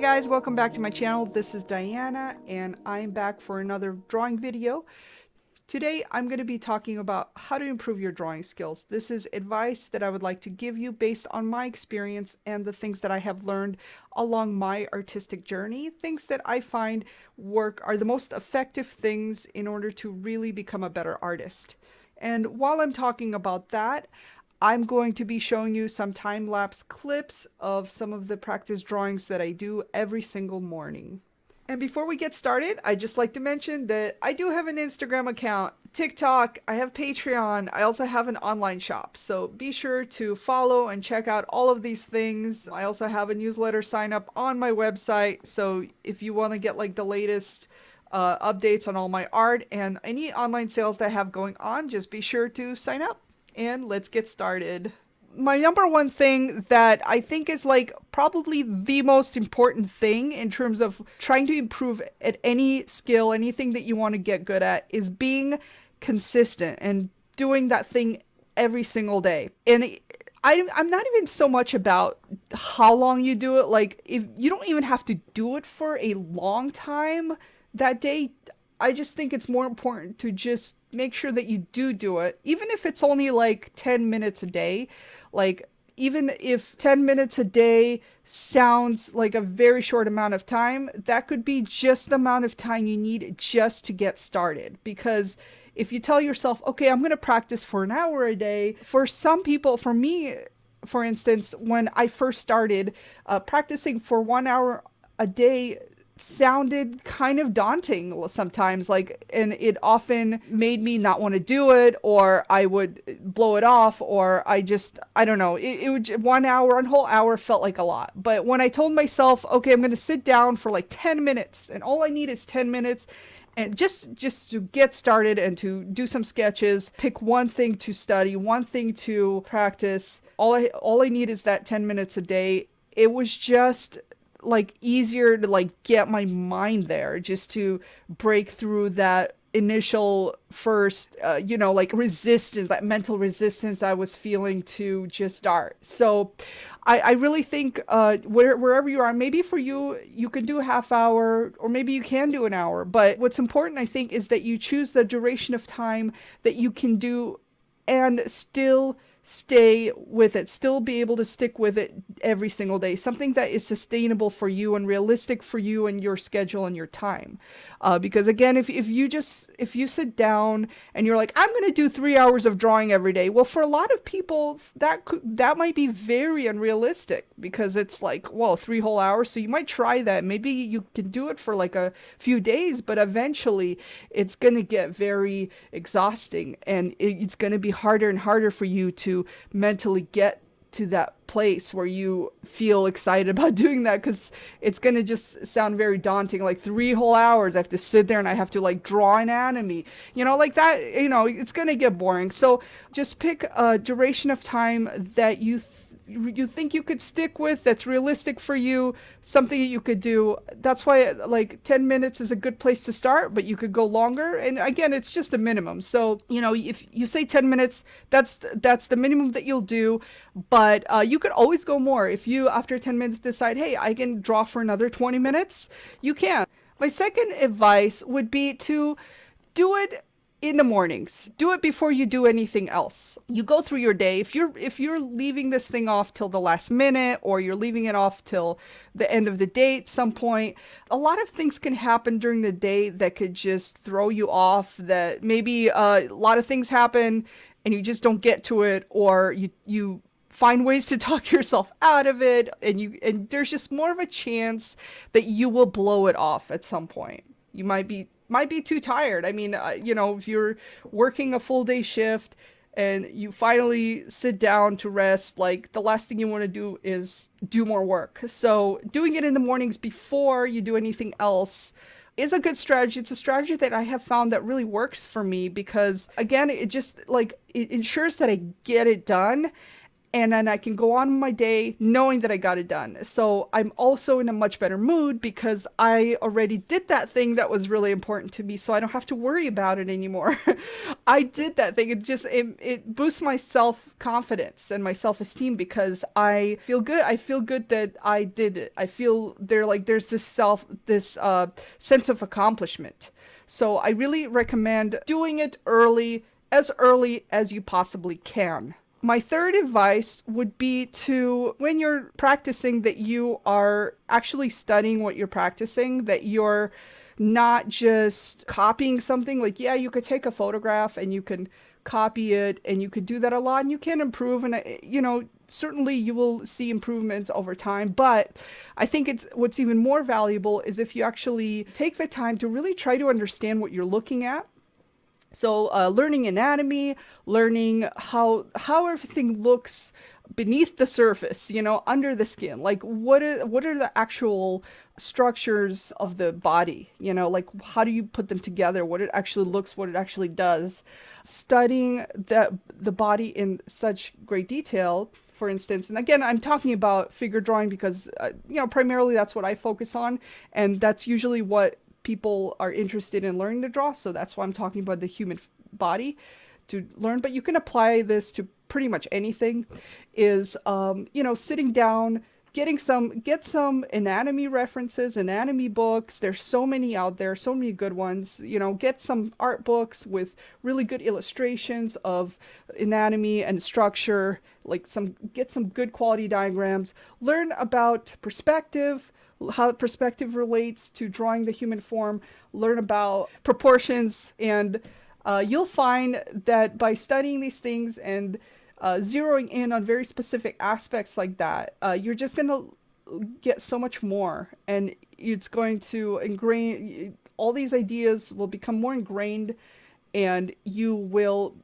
guys, welcome back to my channel. This is Diana and I'm back for another drawing video. Today I'm going to be talking about how to improve your drawing skills. This is advice that I would like to give you based on my experience and the things that I have learned along my artistic journey. Things that I find are the most effective things in order to really become a better artist. And while I'm talking about that, I'm going to be showing you some time-lapse clips of some of the practice drawings that I do every single morning. And before we get started, I'd just like to mention that I do have an Instagram account, TikTok, I have Patreon, I also have an online shop. So be sure to follow and check out all of these things. I also have a newsletter sign up on my website. So if you want to get like the latest updates on all my art and any online sales that I have going on, just be sure to sign up. And let's get started. My number one thing that I think is like probably the most important thing in terms of trying to improve at any skill, anything that you want to get good at, is being consistent and doing that thing every single day. And I'm not even so much about how long you do it. Like, if you don't even have to do it for a long time that day, I just think it's more important to just make sure that you do it, even if it's only like 10 minutes a day. Like, even if 10 minutes a day sounds like a very short amount of time, that could be just the amount of time you need just to get started. Because if you tell yourself, okay, I'm going to practice for an hour a day, for some people, for me, for instance, when I first started practicing for 1 hour a day, sounded kind of daunting sometimes, like, and it often made me not want to do it, or I would blow it off, or I don't know, it would 1 hour, a whole hour felt like a lot. But when I told myself, okay, I'm going to sit down for like 10 minutes and all I need is 10 minutes and just to get started and to do some sketches, pick one thing to study, one thing to practice, all I need is that 10 minutes a day. It was just like easier to like get my mind there, just to break through that initial first like resistance, that mental resistance I was feeling to just start. So I really think wherever you are, maybe for you can do a half hour, or maybe you can do an hour, but what's important, I think, is that you choose the duration of time that you can do and still stay with it, still be able to stick with it every single day. Something that is sustainable for you and realistic for you and your schedule and your time. Because again, if you sit down and you're like, I'm going to do 3 hours of drawing every day, well, for a lot of people that might be very unrealistic, because it's like, well, 3 whole hours. So you might try that. Maybe you can do it for like a few days, but eventually it's going to get very exhausting, and it's going to be harder and harder for you to mentally get to that place where you feel excited about doing that, because it's going to just sound very daunting. Like 3 whole hours I have to sit there and I have to like draw anatomy, like that, it's going to get boring. So just pick a duration of time that you think you could stick with, that's realistic for you, something that you could do. That's why like 10 minutes is a good place to start, but you could go longer. And again, it's just a minimum. So, if you say 10 minutes, that's the minimum that you'll do. But you could always go more. If you, after 10 minutes, decide, hey, I can draw for another 20 minutes, you can. My second advice would be to do it in the mornings. Do it before you do anything else. You go through your day. If you're leaving this thing off till the last minute, or you're leaving it off till the end of the day at some point, a lot of things can happen during the day that could just throw you off. That maybe a lot of things happen and you just don't get to it, or you find ways to talk yourself out of it, and there's just more of a chance that you will blow it off at some point. You might be too tired. I mean, if you're working a full day shift and you finally sit down to rest, like the last thing you want to do is do more work. So doing it in the mornings before you do anything else is a good strategy. It's a strategy that I have found that really works for me, because again, it just like, it ensures that I get it done. and then I can go on my day knowing that I got it done. So I'm also in a much better mood because I already did that thing that was really important to me, so I don't have to worry about it anymore. I did that thing. It boosts my self-confidence and my self-esteem because I feel good. I feel good that I did it. I feel there's this sense of accomplishment. So I really recommend doing it early as you possibly can. My third advice would be to, when you're practicing, that you are actually studying what you're practicing, that you're not just copying something. Like, yeah, you could take a photograph and you can copy it, and you could do that a lot, and you can improve, and certainly you will see improvements over time. But I think what's even more valuable is if you actually take the time to really try to understand what you're looking at. So learning anatomy, learning how everything looks beneath the surface, under the skin. Like what are the actual structures of the body? Like how do you put them together? What it actually looks, what it actually does. Studying the body in such great detail. For instance, and again, I'm talking about figure drawing because primarily that's what I focus on, and that's usually what people are interested in learning to draw. So that's why I'm talking about the human body to learn. But you can apply this to pretty much anything. Is sitting down, get some anatomy references, anatomy books. There's so many out there, so many good ones. Get some art books with really good illustrations of anatomy and structure. Get some good quality diagrams. Learn about perspective, how perspective relates to drawing the human form. Learn about proportions, and you'll find that by studying these things and zeroing in on very specific aspects like that, you're just going to get so much more, and it's going to ingrain, all these ideas will become more ingrained, and it'll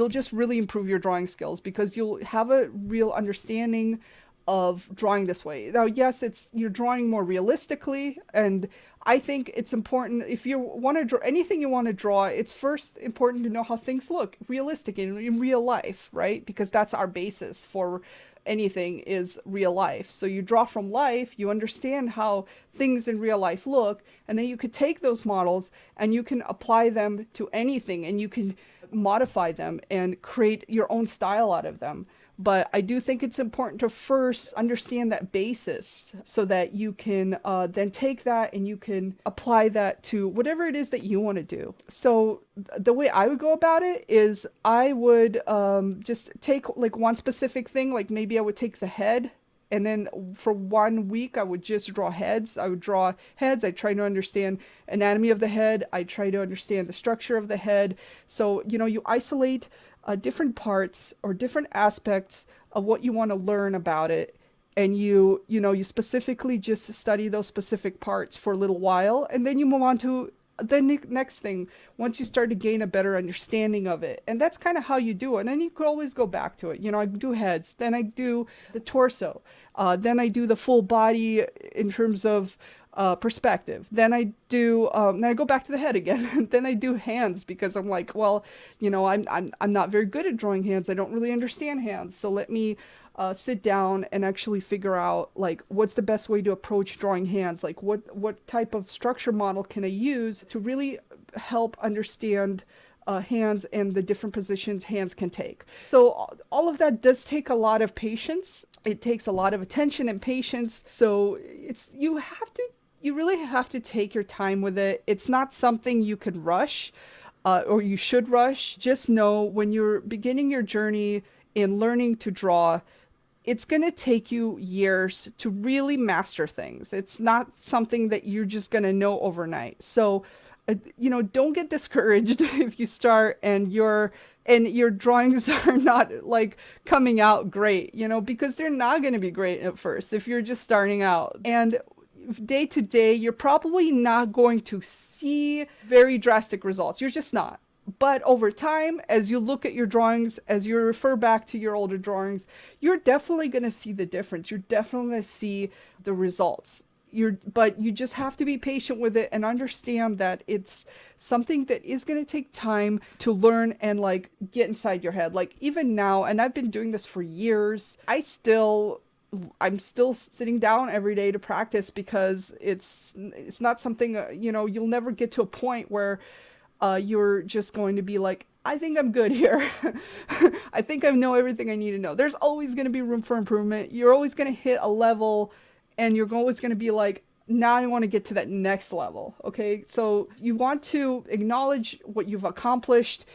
just really improve your drawing skills because you'll have a real understanding of drawing this way. Now, yes, you're drawing more realistically, and I think it's important, if you want to draw anything you want to draw, it's first important to know how things look realistic in real life, right? Because that's our basis for anything, is real life. So you draw from life, you understand how things in real life look, and then you could take those models and you can apply them to anything, and you can modify them and create your own style out of them. But I do think it's important to first understand that basis so that you can then take that and you can apply that to whatever it is that you want to do. So the way I would go about it is I would just take like one specific thing, like maybe I would take the head. And then for 1 week, I would just draw heads. I would draw heads. I try to understand anatomy of the head. I try to understand the structure of the head. So, you isolate different parts or different aspects of what you want to learn about it. And you specifically just study those specific parts for a little while. And then you move on to the next thing once you start to gain a better understanding of it. And that's kind of how you do it. And then you could always go back to it. I do heads, then I do the torso, then I do the full body in terms of perspective. Then I go back to the head again. Then I do hands because I'm like, well, I'm not very good at drawing hands. I don't really understand hands. So let me sit down and actually figure out like what's the best way to approach drawing hands. Like what type of structure model can I use to really help understand hands and the different positions hands can take. So all of that does take a lot of patience. It takes a lot of attention and patience. So you really have to take your time with it. It's not something you can rush or you should rush. Just know when you're beginning your journey in learning to draw, it's going to take you years to really master things. It's not something that you're just going to know overnight. So, don't get discouraged if you start and your drawings are not like coming out great, because they're not going to be great at first if you're just starting out. And day to day, you're probably not going to see very drastic results. You're just not. But over time, as you look at your drawings, as you refer back to your older drawings, you're definitely going to see the difference. You're definitely going to see the results. but you just have to be patient with it and understand that it's something that is going to take time to learn and like get inside your head. Like even now, and I've been doing this for years, I'm still sitting down every day to practice because it's not something, you'll never get to a point where you're just going to be like, I think I'm good here. I think I know everything I need to know. There's always going to be room for improvement. You're always going to hit a level and you're always going to be like, now I want to get to that next level. Okay. So you want to acknowledge what you've accomplished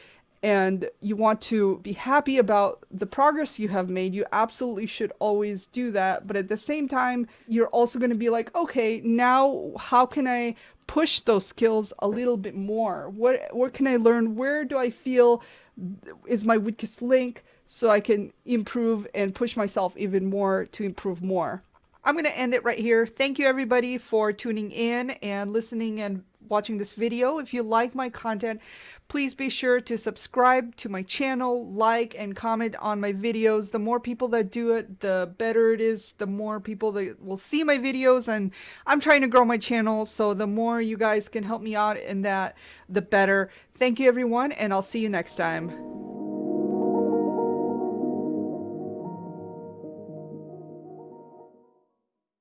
and you want to be happy about the progress you have made. You absolutely should always do that. But at the same time, you're also going to be like, okay, now how can I push those skills a little bit more? What can I learn? Where do I feel is my weakest link so I can improve and push myself even more to improve more? I'm going to end it right here. Thank you everybody for tuning in and listening and watching this video. If you like my content, please be sure to subscribe to my channel, like and comment on my videos. The more people that do it, the better it is. The more people that will see my videos, and I'm trying to grow my channel, so the more you guys can help me out in that, the better. Thank you everyone, and I'll see you next time.